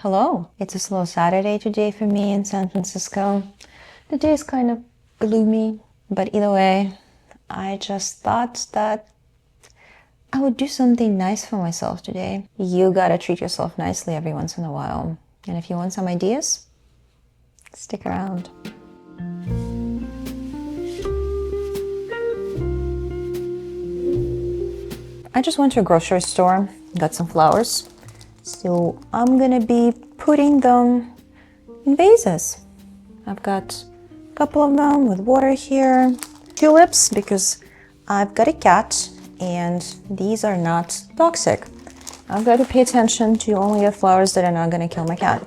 Hello. It's a slow Saturday today for me in San Francisco. The day is kind of gloomy, but either way, I just thought that I would do something nice for myself today. You gotta treat yourself nicely every once in a while. And if you want some ideas, stick around. I just went to a grocery store, got some flowers. So I'm gonna be putting them in vases. I've got a couple of them with water here. Tulips, because I've got a cat and these are not toxic. I've got to pay attention to only the flowers that are not gonna kill my cat.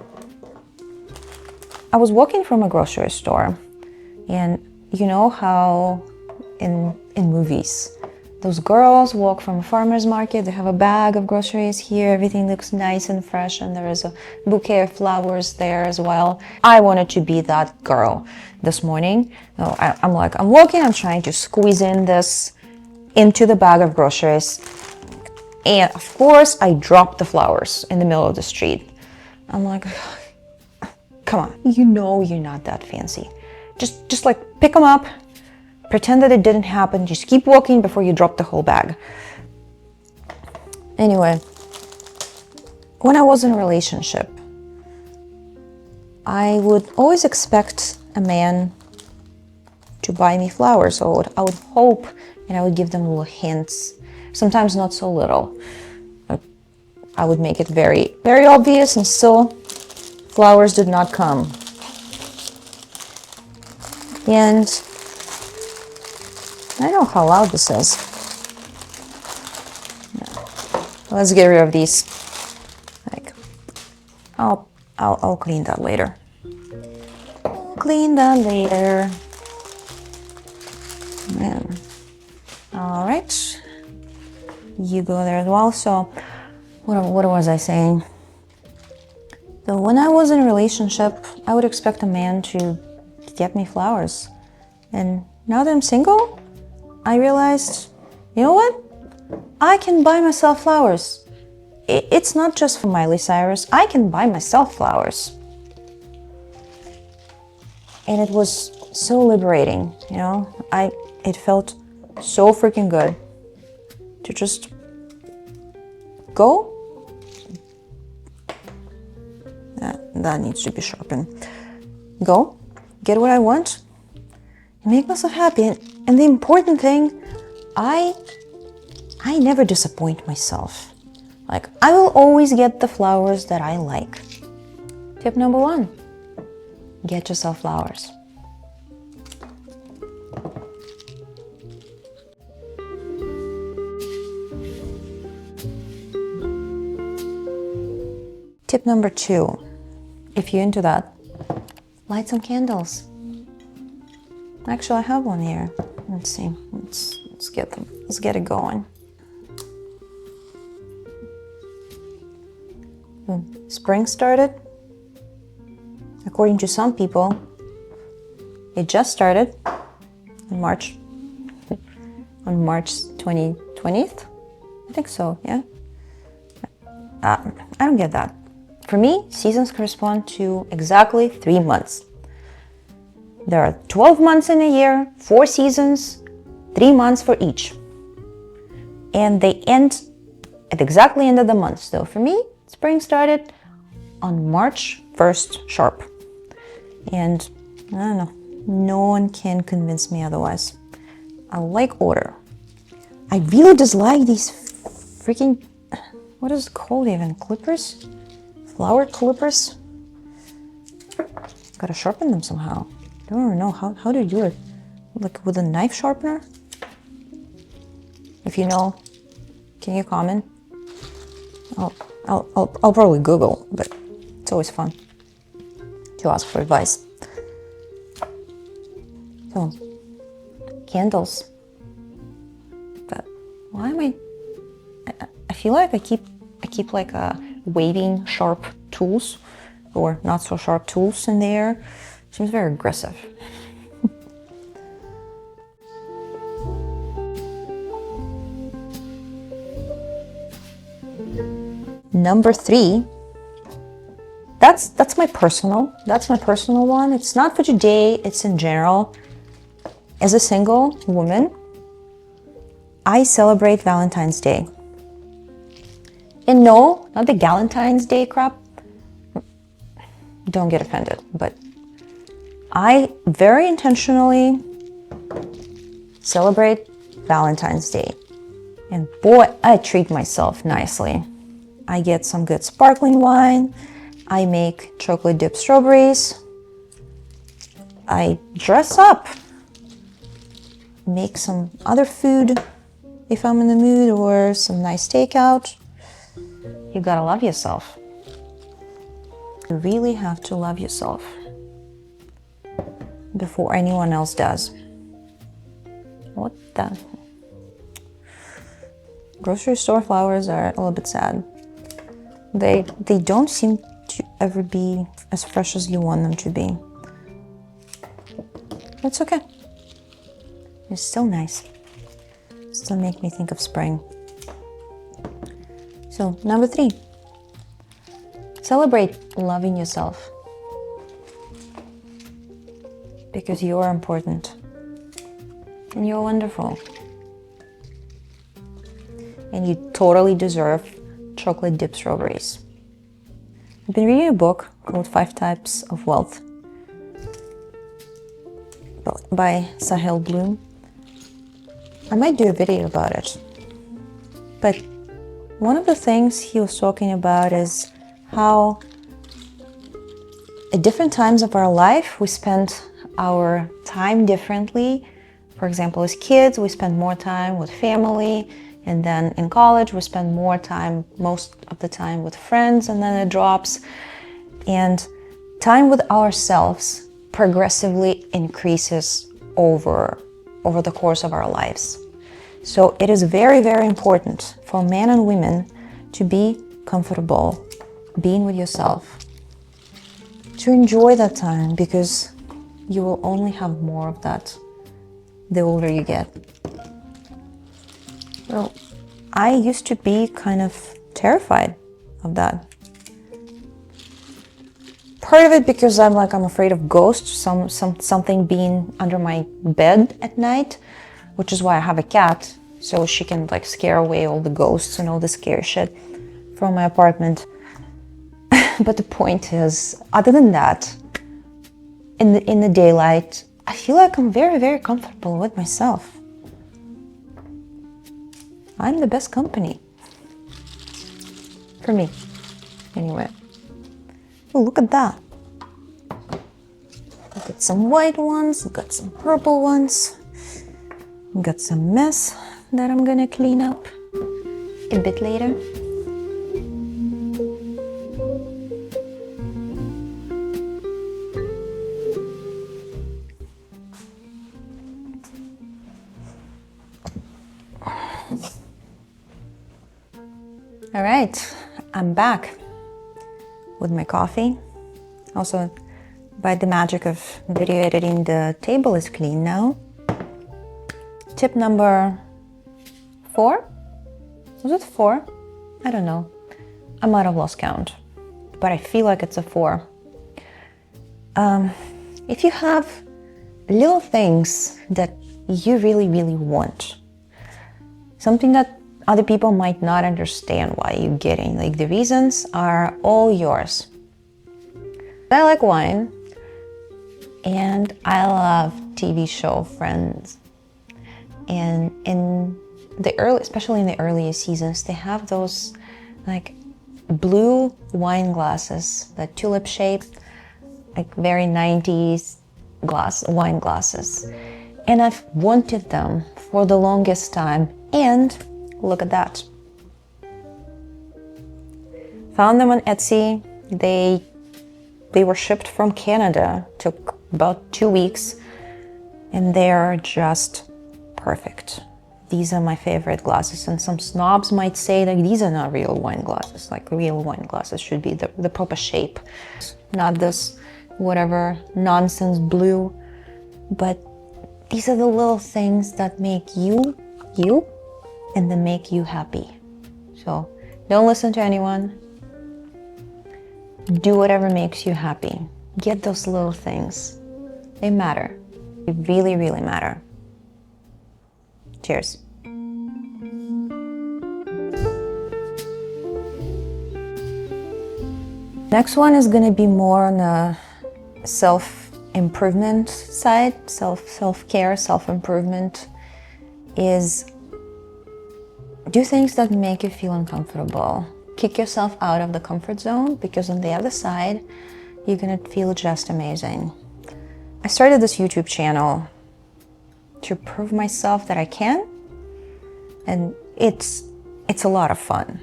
I was walking from a grocery store, and you know how in movies, those girls walk from a farmer's market, they have a bag of groceries here, everything looks nice and fresh, and there is a bouquet of flowers there as well. I wanted to be that girl this morning. I'm walking, I'm trying to squeeze in this into the bag of groceries. And of course, I dropped the flowers in the middle of the street. I'm like, come on, you know you're not that fancy. Just like pick them up, pretend that it didn't happen, just keep walking before you drop the whole bag. Anyway, when I was in a relationship, I would always expect a man to buy me flowers, or I would hope, and I would give them little hints, sometimes not so little. I would make it very, very obvious, and still flowers did not come. And I don't know how loud this is. Let's get rid of these. I'll clean that later. Clean that later. Man. All right. You go there as well. So, what was I saying? So when I was in a relationship, I would expect a man to get me flowers. And now that I'm single, I realized, you know what? I can buy myself flowers. It's not just for Miley Cyrus. I can buy myself flowers. And it was so liberating, you know? It felt so freaking good to just go. That needs to be sharpened. Go, get what I want, and make myself happy. And the important thing, I never disappoint myself. Like, I will always get the flowers that I like. Tip number 1, get yourself flowers. Tip number 2, if you're into that, light some candles. Actually, I have one here. Let's see. Let's get them. Let's get it going. Spring started. According to some people, it just started on March 20th. I think so, yeah. I don't get that. For me, seasons correspond to exactly 3 months. There are 12 months in a year, 4 seasons, 3 months for each. And they end at exactly end of the month. So for me, spring started on March 1st sharp. And I don't know, no one can convince me otherwise. I like order. I really dislike these freaking, what is it called even? Clippers? Flower clippers? Gotta sharpen them somehow. I don't know how to do it. Like with a knife sharpener? If you know, can you comment? I'll probably Google, but it's always fun to ask for advice. So, candles. But why am I feel like I keep like waving sharp tools or not so sharp tools in the air. Seems very aggressive. Number 3, that's my personal one. It's not for today, it's in general. As a single woman, I celebrate Valentine's Day. And no, not the Galentine's Day crap. Don't get offended, but I very intentionally celebrate Valentine's Day. And boy, I treat myself nicely. I get some good sparkling wine. I make chocolate dipped strawberries. I dress up, make some other food if I'm in the mood, or some nice takeout. You gotta love yourself. You really have to love yourself before anyone else does. What the? Grocery store flowers are a little bit sad. They don't seem to ever be as fresh as you want them to be. That's okay. It's still nice. Still make me think of spring. So, number 3. Celebrate loving yourself. Because you are important. And you're wonderful. And you totally deserve chocolate dipped strawberries. I've been reading a book called 5 Types of Wealth by Sahel Bloom. I might do a video about it. But one of the things he was talking about is how at different times of our life we spend our time differently. For example, as kids, we spend more time with family, and then in college, we spend more time, most of the time, with friends, and then it drops. And time with ourselves progressively increases over the course of our lives. So it is very, very important for men and women to be comfortable being with yourself, to enjoy that time, because you will only have more of that the older you get. Well, I used to be kind of terrified of that. Part of it because I'm afraid of ghosts, something being under my bed at night, which is why I have a cat, so she can scare away all the ghosts and all the scary shit from my apartment. But the point is, other than that, in the daylight, I feel like I'm very, very comfortable with myself. I'm the best company. For me. Anyway. Oh, look at that. I've got some white ones, I've got some purple ones. I've got some mess that I'm gonna clean up a bit later. All right, I'm back with my coffee. Also, by the magic of video editing, the table is clean now. Tip number 4? Was it 4? I don't know. I might have lost count, but I feel like it's a 4. If you have little things that you really, really want, something that other people might not understand why you're getting, the reasons are all yours. I like wine, and I love TV show Friends. And especially in the earlier seasons, they have those blue wine glasses, the tulip shape, very 90s wine glasses. And I've wanted them for the longest time, and look at that. Found them on Etsy. They were shipped from Canada. Took about 2 weeks, and they're just perfect. These are my favorite glasses, and some snobs might say these are not real wine glasses. Real wine glasses should be the proper shape, not this whatever nonsense blue. But these are the little things that make you, and then make you happy. So don't listen to anyone. Do whatever makes you happy. Get those little things. They matter. They really, really matter. Cheers. Next one is going to be more on the self-improvement side. Self-care, self-improvement is do things that make you feel uncomfortable. Kick yourself out of the comfort zone, because on the other side, you're going to feel just amazing. I started this YouTube channel to prove myself that I can, and it's a lot of fun.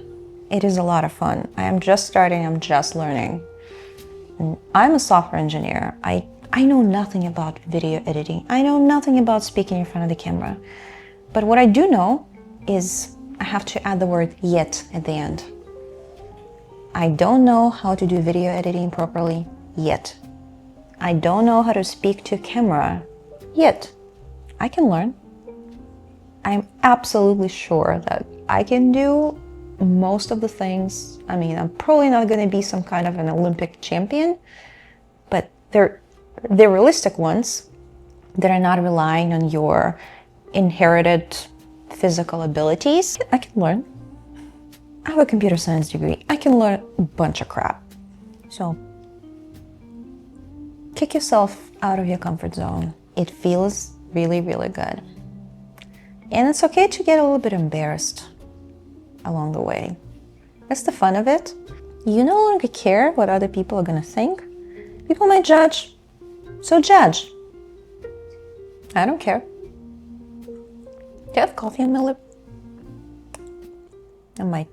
It is a lot of fun. I am just starting, I'm just learning. And I'm a software engineer. I know nothing about video editing. I know nothing about speaking in front of the camera. But what I do know is I have to add the word yet at the end. I don't know how to do video editing properly yet. I don't know how to speak to camera yet. I can learn. I'm absolutely sure that I can do most of the things. I mean, I'm probably not going to be some kind of an Olympic champion, but they're realistic ones that are not relying on your inherited physical abilities. I can learn. I have a computer science degree. I can learn a bunch of crap. So, kick yourself out of your comfort zone. It feels really, really good. And it's okay to get a little bit embarrassed along the way. That's the fun of it. You no longer care what other people are gonna think. People might judge, so judge. I don't care. Do you have coffee on my lip? I might.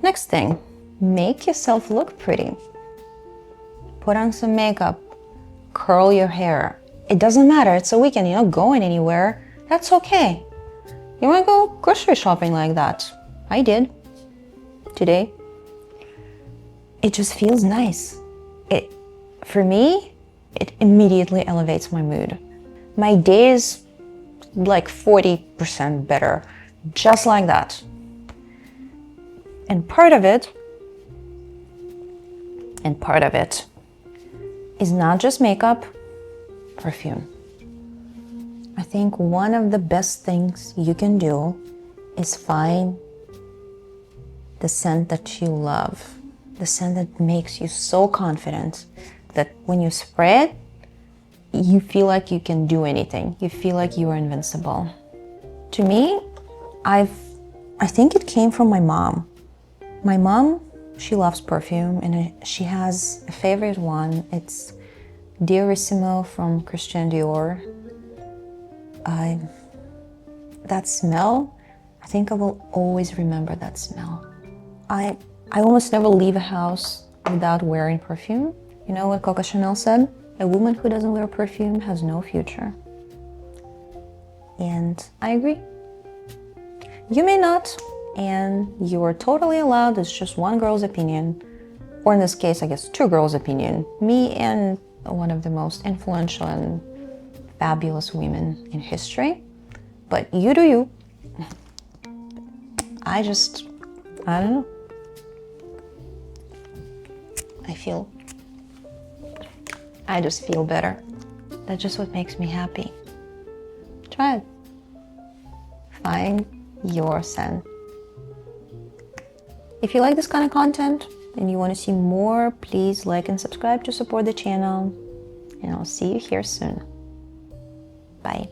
Next thing, make yourself look pretty. Put on some makeup. Curl your hair. It doesn't matter. It's a weekend. You're not going anywhere. That's okay. You want to go grocery shopping like that? I did. Today. It just feels nice. For me, it immediately elevates my mood. My day is like 40% better. Just like that. And part of it is not just makeup, perfume. I think one of the best things you can do is find the scent that you love, the scent that makes you so confident that when you spray it, you feel like you can do anything. You feel like you are invincible. To me, I think it came from my mom. My mom, she loves perfume, and she has a favorite one. It's Diorissimo from Christian Dior. That smell, I think I will always remember that smell. I almost never leave a house without wearing perfume. You know what Coco Chanel said? A woman who doesn't wear perfume has no future. And I agree. You may not, and you are totally allowed. It's just one girl's opinion, or in this case, I guess 2 girls' opinion. Me and one of the most influential and fabulous women in history. But you do you. I don't know. I just feel better. That's just what makes me happy. Try it. Find your scent. If you like this kind of content and you want to see more, please like and subscribe to support the channel. And I'll see you here soon. Bye.